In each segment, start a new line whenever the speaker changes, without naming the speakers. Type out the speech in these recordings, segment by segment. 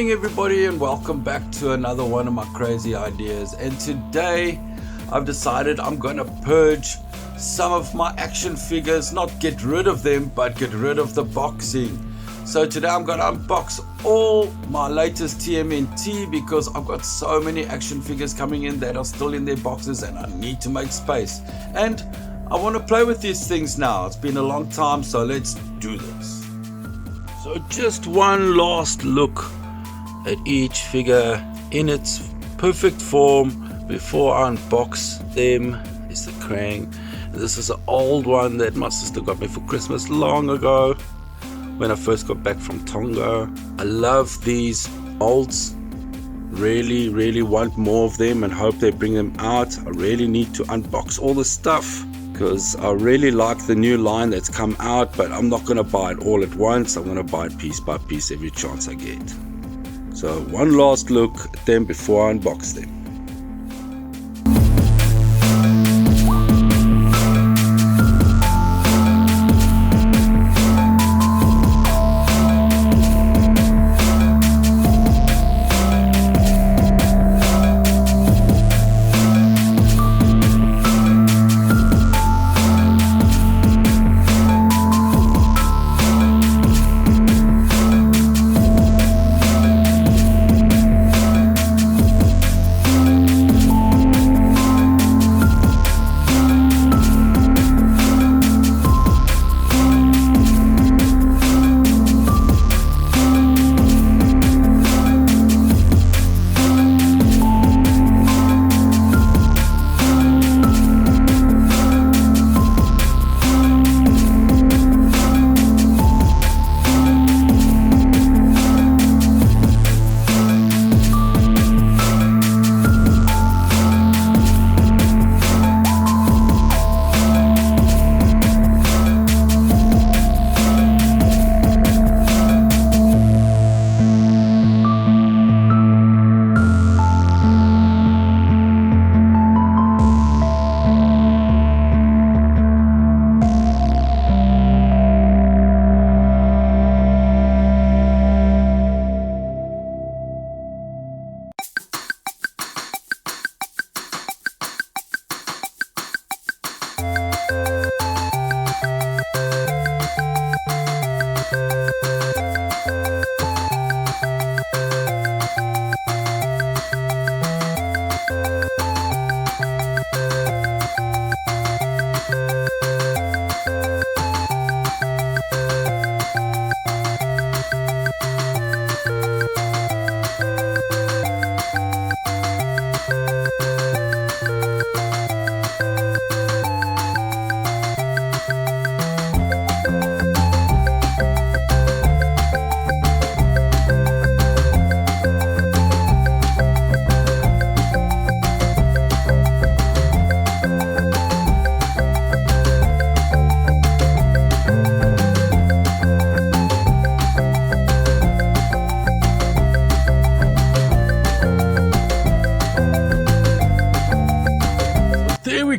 morning everybody, and welcome back to another one of my crazy ideas. And today I've decided I'm gonna purge some of my action figures, not get rid of them, but get rid of the boxing. So today I'm gonna unbox all my latest TMNT because I've got so many action figures coming in that are still in their boxes and I need to make space. And I want to play with these things now. It's been a long time, so let's do this. So just one last look at each figure in its perfect form before I unbox them. Is the Krang. This is an old one that my sister got me for Christmas long ago when I first got back from Tonga. I love these molds. Really want more of them and hope they bring them out. I really need to unbox all the stuff because I really like the new line that's come out, but I'm not going to buy it all at once. I'm going to buy it piece by piece every chance I get. So one last look at them before I unbox them.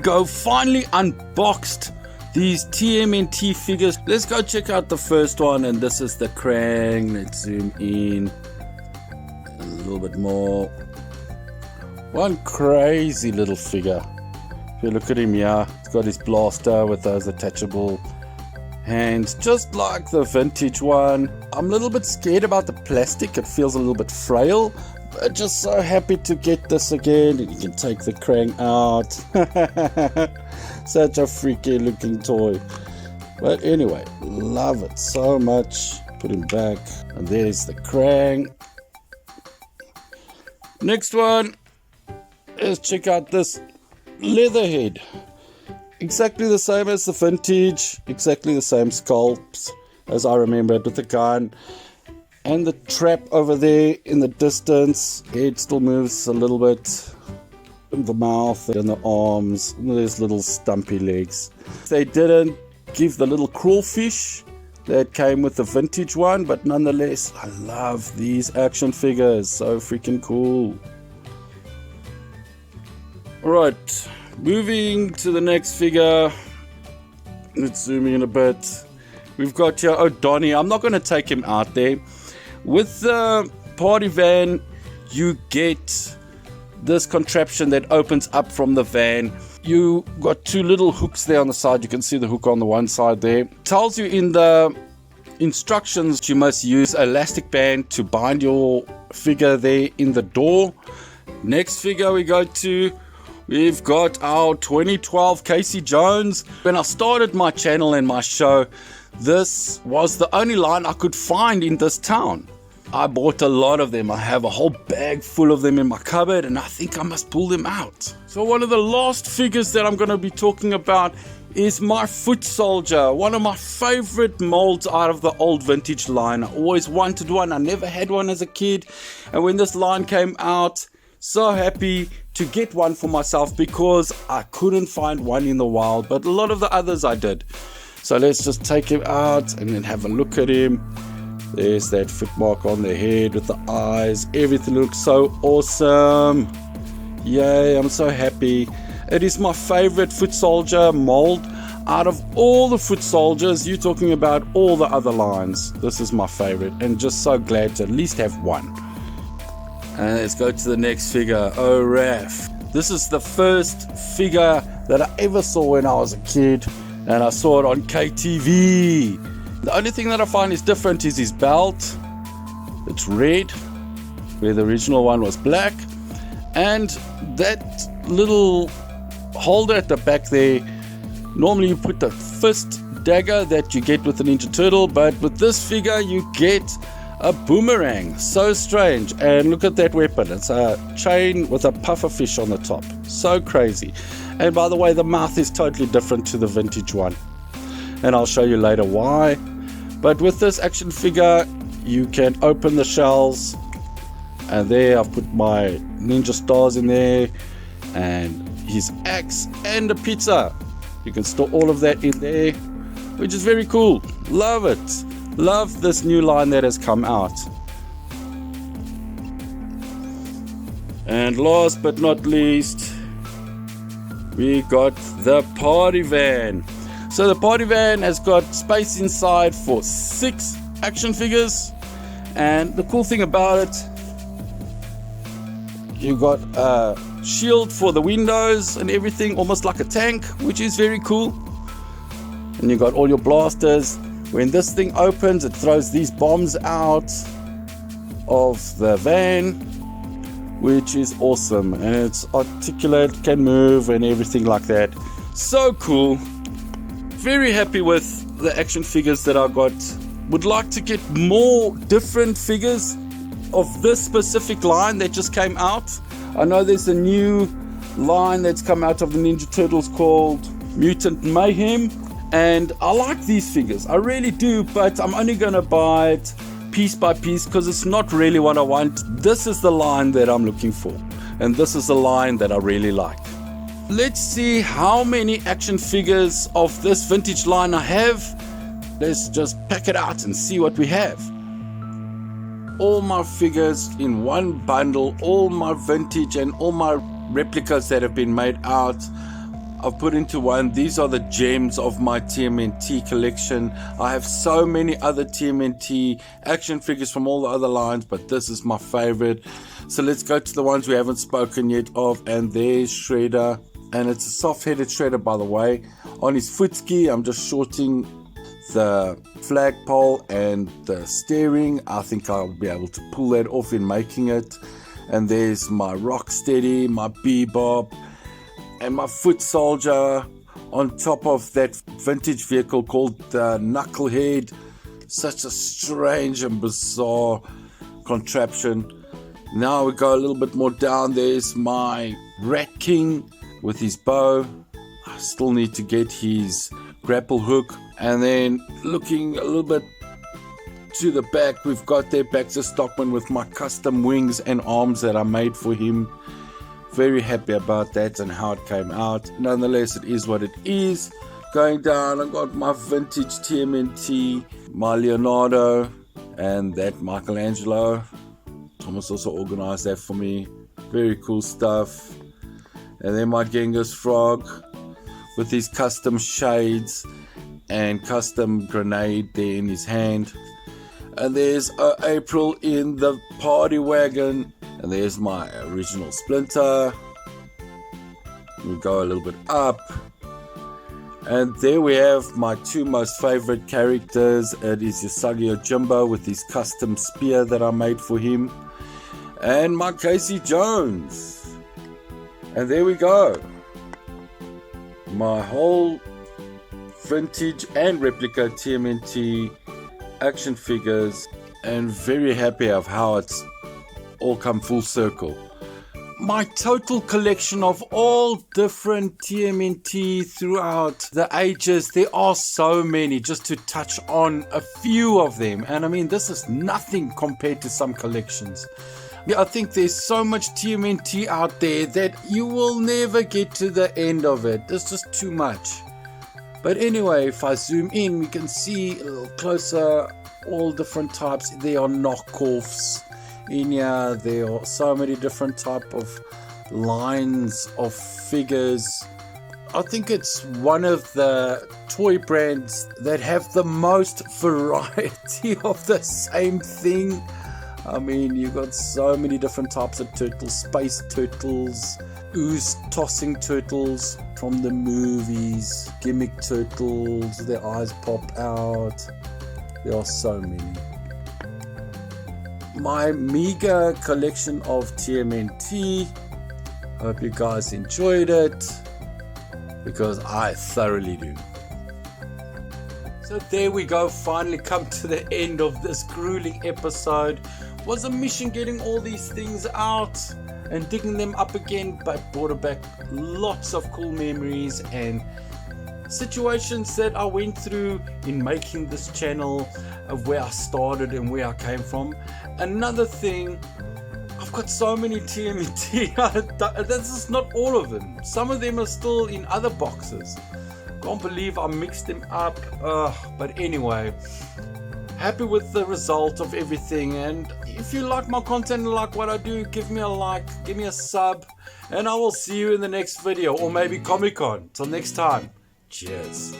Go, finally unboxed these TMNT figures. Let's go check out the first one, and this is the Krang. Let's zoom in a little bit more. One crazy little figure. If you look at him here, he's got his blaster with those attachable hands, just like the vintage one. I'm a little bit scared about the plastic. It feels a little bit frail. But just so happy to get this again, and you can take the Krang out. Such a freaky looking toy. But anyway, love it so much. Put him back, and there's the Krang. Next one, let's check out this Leatherhead. Exactly the same as the vintage, exactly the same sculpts as I remember it, with the gun. And the trap over there in the distance. Head still moves a little bit. The mouth and the arms. And there's little stumpy legs. They didn't give the little crawfish that came with the vintage one, but nonetheless, I love these action figures. So freaking cool. Alright, moving to the next figure. Let's zoom in a bit. We've got here Donnie. I'm not going to take him out there. With the party van, you get this contraption that opens up from the van. You got two little hooks there on the side. You can see the hook on the one side there. Tells you in the instructions you must use an elastic band to bind your figure there in the door. Next figure we go to, we've got our 2012 Casey Jones. When I started my channel and my show, this was the only line I could find in this town. I bought a lot of them. I have a whole bag full of them in my cupboard, and I think I must pull them out. So one of the last figures that I'm going to be talking about is my foot soldier. One of my favorite molds out of the old vintage line. I always wanted one. I never had one as a kid. And when this line came out, so happy to get one for myself because I couldn't find one in the wild, but a lot of the others I did. So let's just take him out and then have a look at him. There's that foot mark on the head with the eyes. Everything looks so awesome. Yay, I'm so happy. It is my favorite foot soldier mold out of all the foot soldiers. You're talking about all the other lines. This is my favorite, and just so glad to at least have one. And let's go to the next figure. Oh, Raph. This is the first figure that I ever saw when I was a kid, and I saw it on KTV. The only thing that I find is different is his belt. It's red, where the original one was black. And that little holder at the back there, normally you put the fist dagger that you get with the Ninja Turtle, but with this figure you get a boomerang. So strange. And look at that weapon. It's a chain with a puffer fish on the top. So crazy. And by the way, the mouth is totally different to the vintage one, and I'll show you later why. But with this action figure, you can open the shells, and there I've put my ninja stars in there, and his axe and a pizza. You can store all of that in there, which is very cool. Love it. Love this new line that has come out. And last but not least, we got the party van. So the party van has got space inside for 6 action figures, and the cool thing about it, you got a shield for the windows and everything, almost like a tank, which is very cool. And you got all your blasters. When this thing opens, it throws these bombs out of the van, which is awesome, and it's articulate, can move and everything like that. So cool. Very happy with the action figures that I got. Would like to get more different figures of this specific line that just came out. I know there's a new line that's come out of the Ninja Turtles called Mutant Mayhem, and I like these figures, I really do, but I'm only gonna buy it piece by piece because it's not really what I want. This is the line that I'm looking for, and this is the line that I really like. Let's see how many action figures of this vintage line I have. Let's just pack it out and see what we have. All my figures in one bundle, all my vintage and all my replicas that have been made out, I've put into one. These are the gems of my TMNT collection. I have so many other TMNT action figures from all the other lines, but this is my favorite. So let's go to the ones we haven't spoken yet of, and there's Shredder. And it's a soft-headed Shredder, by the way. On his footski, I'm just shorting the flagpole and the steering. I think I'll be able to pull that off in making it. And there's my Rocksteady, my Bebop, and my foot soldier on top of that vintage vehicle called the Knucklehead. Such a strange and bizarre contraption. Now we go a little bit more down. There's my Rat King with his bow. I still need to get his grapple hook. And then looking a little bit to the back, we've got there Baxter Stockman with my custom wings and arms that I made for him. Very happy about that and how it came out. Nonetheless, it is what it is. Going down, I've got my vintage TMNT, my Leonardo, and that Michelangelo. Thomas also organized that for me. Very cool stuff. And then my Genghis Frog with his custom shades and custom grenade there in his hand. And there's April in the party wagon. And there's my original Splinter. We go a little bit up. And there we have my two most favorite characters. It is Usagi Ojimbo with his custom spear that I made for him. And my Casey Jones. And there we go. My whole vintage and replica TMNT action figures. And very happy of how it's all come full circle. My total collection of all different TMNT throughout the ages, there are so many, just to touch on a few of them. And I mean, this is nothing compared to some collections. Yeah, I think there's so much TMNT out there that you will never get to the end of it. There's just too much. But anyway, if I zoom in, we can see a little closer all different types. There are knockoffs. In here, there are so many different type of lines of figures. I think it's one of the toy brands that have the most variety of the same thing. I mean, you got so many different types of turtles, space turtles, ooze tossing turtles from the movies, gimmick turtles, their eyes pop out. There are so many. My meager collection of TMNT. Hope you guys enjoyed it, because I thoroughly do. So there we go, finally come to the end of this grueling episode. Was a mission getting all these things out and digging them up again, but brought back lots of cool memories and situations that I went through in making this channel, of where I started and where I came from. Another thing, I've got so many TMNT. This is not all of them. Some of them are still in other boxes. Can't believe I mixed them up. But anyway, happy with the result of everything. And if you like my content and like what I do, give me a like, give me a sub, and I will see you in the next video, or maybe Comic-Con. Till next time, cheers.